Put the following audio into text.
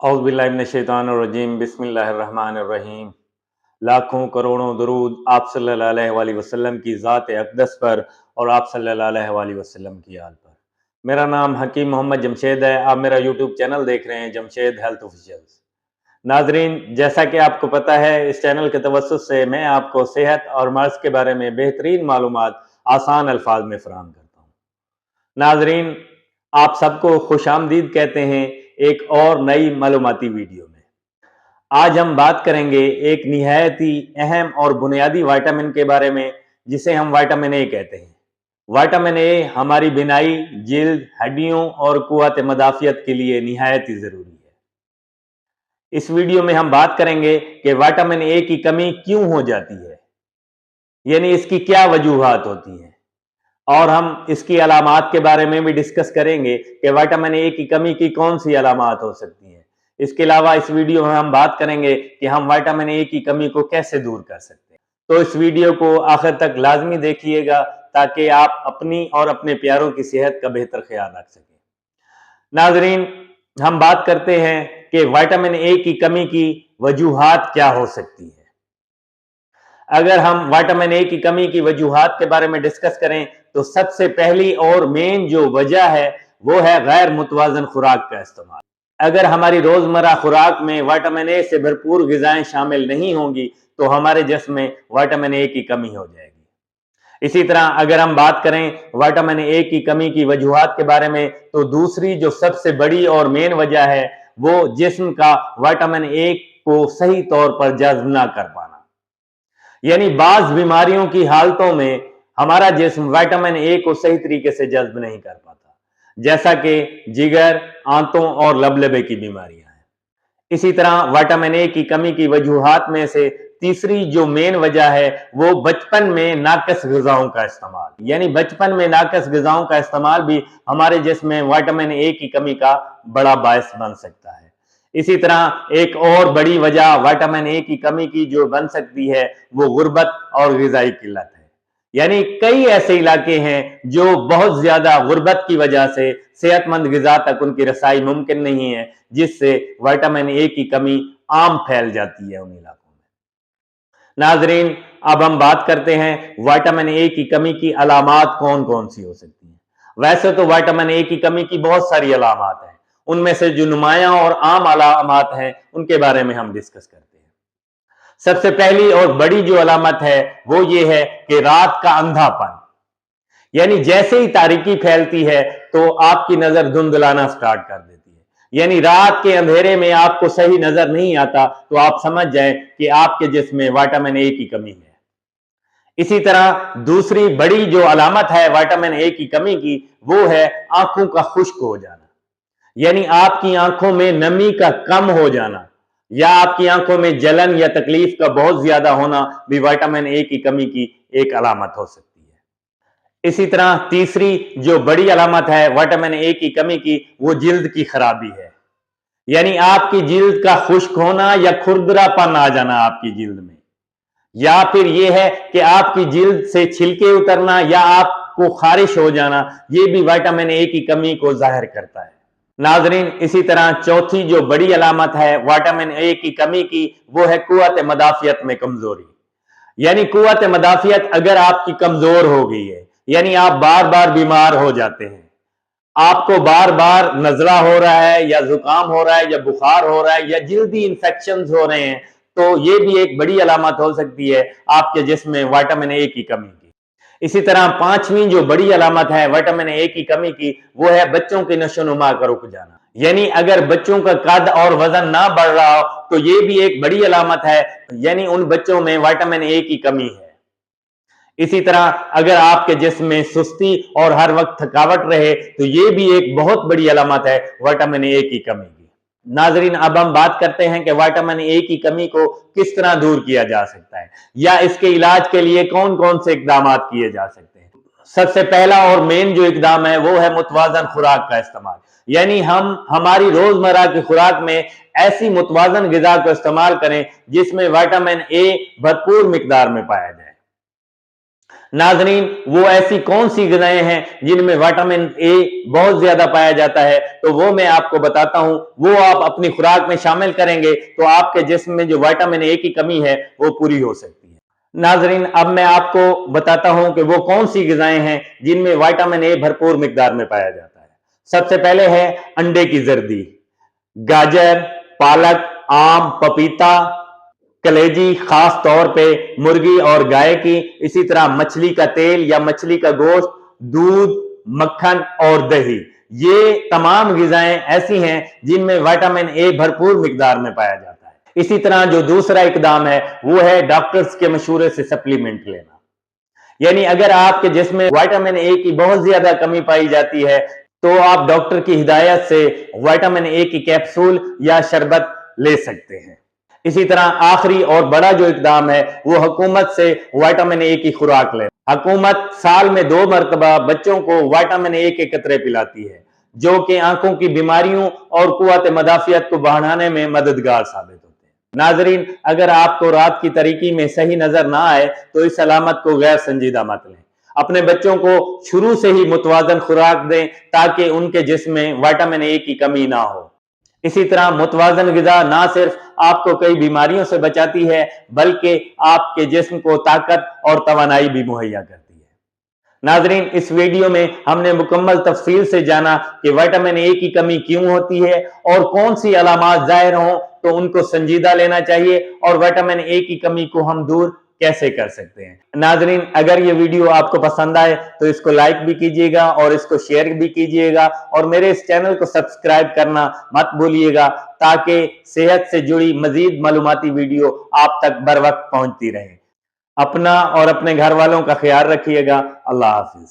औज़ुबिल्लाहिमिनश्शैतानिर्रजीम बिस्मिल्लाहिर्रहमानिर्रहीम। लाखों करोड़ों दरूद आप सल्लल्लाहु अलैहि वसल्लम की ज़ात अक़दस पर और आप सल्लल्लाहु अलैहि वसल्लम की आल पर। मेरा नाम हकीम मोहम्मद जमशेद है। आप मेरा यूट्यूब चैनल देख रहे हैं, जमशेद हेल्थ ऑफिशियल्स। नाजरीन, जैसा कि आपको पता है, इस चैनल के तवस्सुस से मैं आपको सेहत और मर्ज़ के बारे में बेहतरीन मालूमात आसान अल्फाज में फ़राहम करता हूँ। नाजरीन, आप सबको खुशामदीद कहते हैं एक और नई मालूमाती वीडियो में। आज हम बात करेंगे एक निहायत ही अहम और बुनियादी विटामिन के बारे में, जिसे हम विटामिन ए कहते हैं। विटामिन ए हमारी बिनाई, जिल्द, हड्डियों और कुव्वत मदाफियत के लिए निहायत ही ज़रूरी है। इस वीडियो में हम बात करेंगे कि विटामिन ए की कमी क्यों हो जाती है, यानी इसकी क्या वजूहात होती हैं, और हम इसकी अलामात के बारे में भी डिस्कस करेंगे कि विटामिन ए की कमी की कौन सी अलामात हो सकती हैं। इसके अलावा इस वीडियो में हम बात करेंगे कि हम विटामिन ए की कमी को कैसे दूर कर सकते हैं। तो इस वीडियो को आखिर तक लाजमी देखिएगा ताकि आप अपनी और अपने प्यारों की सेहत का बेहतर ख्याल रख सकें। नाजरीन, हम बात करते हैं कि विटामिन ए की कमी की वजूहात क्या हो सकती है। अगर हम विटामिन ए की कमी की वजूहात के बारे में डिस्कस करें तो सबसे पहली और मेन जो वजह है वो है गैर मुतवाज़न खुराक का इस्तेमाल। अगर हमारी रोजमर्रा खुराक में विटामिन ए से भरपूर ग़िज़ाएं शामिल नहीं होंगी तो हमारे जिस्म में विटामिन ए की कमी हो जाएगी। इसी तरह अगर हम बात करें विटामिन ए की कमी की वजूहात के बारे में, तो दूसरी जो सबसे बड़ी और मेन वजह है वो जिस्म का विटामिन ए को सही तौर पर जज़्ब ना कर पाना। यानी बाज़ बीमारियों की हालतों में हमारा जिस्म विटामिन ए को सही तरीके से जज़्ब नहीं कर पाता, जैसा कि जिगर, आंतों और लबलबे की बीमारियां हैं। इसी तरह विटामिन ए की कमी की वजूहात में से तीसरी जो मेन वजह है वो बचपन में नाक़िस ग़िज़ाओं का इस्तेमाल। यानी बचपन में नाक़िस ग़िज़ाओं का इस्तेमाल भी हमारे जिस्म में विटामिन ए की कमी का बड़ा बायस बन सकता है। इसी तरह एक और बड़ी वजह विटामिन ए की कमी की जो बन सकती है वो गुर्बत और ग़िज़ाई किल्लत है। यानी कई ऐसे इलाके हैं जो बहुत ज्यादा गुर्बत की वजह से सेहतमंद ग़िज़ा तक उनकी रसाई मुमकिन नहीं है, जिससे विटामिन ए की कमी आम फैल जाती है उन इलाकों में। नाजरीन, अब हम बात करते हैं विटामिन ए की कमी की अलामात कौन कौन सी हो सकती हैं। वैसे तो विटामिन ए की कमी की बहुत सारी अलामात हैं, उनमें से जो नुमायां और आम अलामात हैं उनके बारे में हम डिस्कस करते हैं। सबसे पहली और बड़ी जो अलामत है वो ये है कि रात का अंधापन। यानी जैसे ही तारीकी फैलती है तो आपकी नजर धुंधलाना स्टार्ट कर देती है। यानी रात के अंधेरे में आपको सही नजर नहीं आता तो आप समझ जाएं कि आपके जिस्म में विटामिन ए की कमी है। इसी तरह दूसरी बड़ी जो अलामत है विटामिन ए की कमी की वो है आंखों का खुश्क हो जाना। यानी आपकी आंखों में नमी का कम हो जाना या आपकी आंखों में जलन या तकलीफ का बहुत ज्यादा होना भी विटामिन ए की कमी की एक अलामत हो सकती है। इसी तरह तीसरी जो बड़ी अलामत है विटामिन ए की कमी की वो जिल्द की खराबी है। यानी आपकी जिल्द का खुश्क होना या खुरदरापन आ जाना आपकी जिल्द में, या फिर यह है कि आपकी जिल्द से छिलके उतरना या आपको खारिश हो जाना, यह भी विटामिन ए की कमी को जाहिर करता है। नाजरीन, इसी तरह चौथी जो बड़ी अलामत है विटामिन ए की कमी की वो है कुव्वत मदाफियत में कमजोरी। यानी कुव्वत मदाफियत अगर आपकी कमजोर हो गई है, यानी आप बार बार बीमार हो जाते हैं, आपको बार बार नजला हो रहा है या जुकाम हो रहा है या बुखार हो रहा है या जल्दी इंफेक्शन हो रहे हैं, तो ये भी एक बड़ी अलामत हो सकती है आपके जिस्म में विटामिन ए की कमी की। इसी तरह पांचवी जो बड़ी अलामत है विटामिन ए की कमी की वो है बच्चों की नशोनुमा का रुक जाना। यानी अगर बच्चों का कद और वजन ना बढ़ रहा हो तो ये भी एक बड़ी अलामत है, यानी उन बच्चों में विटामिन ए की कमी है। इसी तरह अगर आपके जिस्म में सुस्ती और हर वक्त थकावट रहे तो ये भी एक बहुत बड़ी अलामत है विटामिन ए की कमी की। नाजरीन, अब हम बात करते हैं कि विटामिन ए की कमी को किस तरह दूर किया जा सकता है या इसके इलाज के लिए कौन कौन से इकदाम किए जा सकते हैं। सबसे पहला और मेन जो इकदाम है वो है मुतवाज़न खुराक का इस्तेमाल। यानी हम हमारी रोजमर्रा की खुराक में ऐसी मुतवाज़न ग़िज़ा को इस्तेमाल करें जिसमें विटामिन ए भरपूर मिकदार में पाया जाए। नाजरीन, वो ऐसी कौन सी ग़िज़ाएं हैं जिनमें विटामिन ए बहुत ज़्यादा पाया जाता है, तो वो मैं आपको बताता हूँ। वो आप अपनी खुराक में शामिल करेंगे तो आपके जिस्म में जो विटामिन ए की कमी है वो पूरी हो सकती है। नाजरीन, अब मैं आपको बताता हूँ कि वो कौन सी ग़िज़ाएं हैं जिनमें विटामिन ए भरपूर मिकदार में पाया जाता है। सबसे पहले है अंडे की जर्दी, गाजर, पालक, आम, पपीता, कलेजी, खास तौर पे मुर्गी और गाय की, इसी तरह मछली का तेल या मछली का गोश्त, दूध, मक्खन और दही। ये तमाम ग़िज़ाएं ऐसी हैं जिनमें विटामिन ए भरपूर मिकदार में पाया जाता है। इसी तरह जो दूसरा इकदाम है वो है डॉक्टर्स के मशवरे से सप्लीमेंट लेना। यानी अगर आपके जिस्म में विटामिन ए की बहुत ज्यादा कमी पाई जाती है तो आप डॉक्टर की हिदायत से विटामिन ए की कैप्सूल या शरबत ले सकते हैं। इसी तरह आखिरी और बड़ा जो इकदाम है वो हुकूमत से विटामिन ए की खुराक ले। हुकूमत साल में 2 मरतबा बच्चों को विटामिन ए के कतरे पिलाती है, जो कि आंखों की बीमारियों और कुव्वत मदाफियत को बढ़ाने में मददगार साबित होते हैं। नाजरीन, अगर आपको रात की तारीकी में सही नजर ना आए तो इस अलामत को गैर संजीदा मत लें। अपने बच्चों को शुरू से ही मुतवाजन खुराक दें ताकि उनके जिस्म में विटामिन ए की कमी ना हो। इसी तरह मुतवाजन ग़िज़ा ना सिर्फ आपको कई बीमारियों से बचाती है बल्कि आपके जिस्म को ताकत और तवानाई भी मुहैया करती है। नाजरीन, इस वीडियो में हमने मुकम्मल तफसील से जाना कि विटामिन ए की कमी क्यों होती है और कौन सी अलामात ज़ाहिर हों तो उनको संजीदा लेना चाहिए और विटामिन ए की कमी को हम दूर कैसे कर सकते हैं। नाजरीन, अगर ये वीडियो आपको पसंद आए तो इसको लाइक भी कीजिएगा और इसको शेयर भी कीजिएगा और मेरे इस चैनल को सब्सक्राइब करना मत भूलिएगा ताकि सेहत से जुड़ी मजीद मालूमाती वीडियो आप तक बर वक्त पहुंचती रहे। अपना और अपने घर वालों का ख्याल रखिएगा। अल्लाह हाफिज।